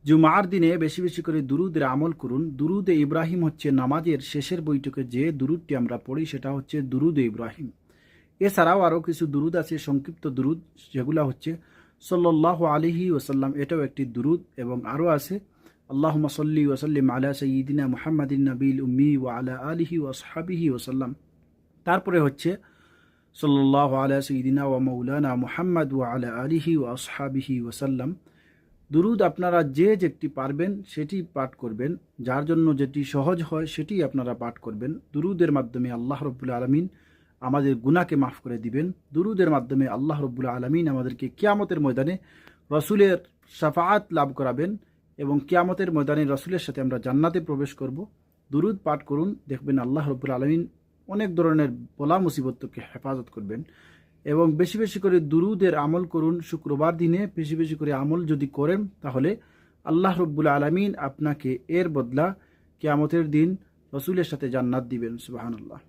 জুমার দিনে বেশি বেশি করে দুরুদের আমল করুন। দুরুদে ইব্রাহিম হচ্ছে নামাজের শেষের বৈঠকে যে দুরুদটি আমরা পড়ি সেটা হচ্ছে দুরুদে ইব্রাহিম। এছাড়াও আরও কিছু দুরুদ আছে, সংক্ষিপ্ত দুরুদ, যেগুলো হচ্ছে সাল্লাল্লাহু আলাইহি ওয়াসাল্লাম, এটাও একটি দুরুদ। এবং আরও আছে আল্লাহুম্মা সাল্লি ওয়া সাল্লিম আলা সাইয়্যিদিনা মুহাম্মাদিন নাবিল উম্মি ওয়া আলা আলিহি ওয়া আসহাবিহি ওয়াসাল্লাম। তারপরে হচ্ছে সাল্লাল্লাহু আলা সাইয়্যিদিনা ওয়া মাওলানা মুহাম্মদ ওয়া আলা আলিহি ওয়া আসহাবিহি ওয়াসাল্লাম। দুরুদ আপনারা যে যেটি পারবেন সেটি পাঠ করবেন, যার জন্য যেটি সহজ হয় সেটি আপনারা পাঠ করবেন। দুরুদের মাধ্যমে আল্লাহ রাব্বুল আলামিন আমাদের গুনাহকে মাফ করে দিবেন। দুরুদের মাধ্যমে আল্লাহ রাব্বুল আলামিন আমাদেরকে কিয়ামতের ময়দানে রাসূলের শাফাআত লাভ করাবেন এবং কিয়ামতের ময়দানে রাসূলের সাথে আমরা জান্নাতে প্রবেশ করব। দুরুদ পাঠ করুন, দেখবেন আল্লাহ রাব্বুল আলামিন অনেক ধরনের বলা মুসিবত থেকে হেফাজত করবেন। এবং বেশি বেশি করে দুরুদের আমল করুন। শুক্রবার দিনে বেশি বেশি করে আমল যদি করেন তাহলে আল্লাহ রাব্বুল আলামিন আপনাকে এর বদলা কিয়ামতের দিন রাসূলের সাথে জান্নাত দিবেন। সুবহানাল্লাহ।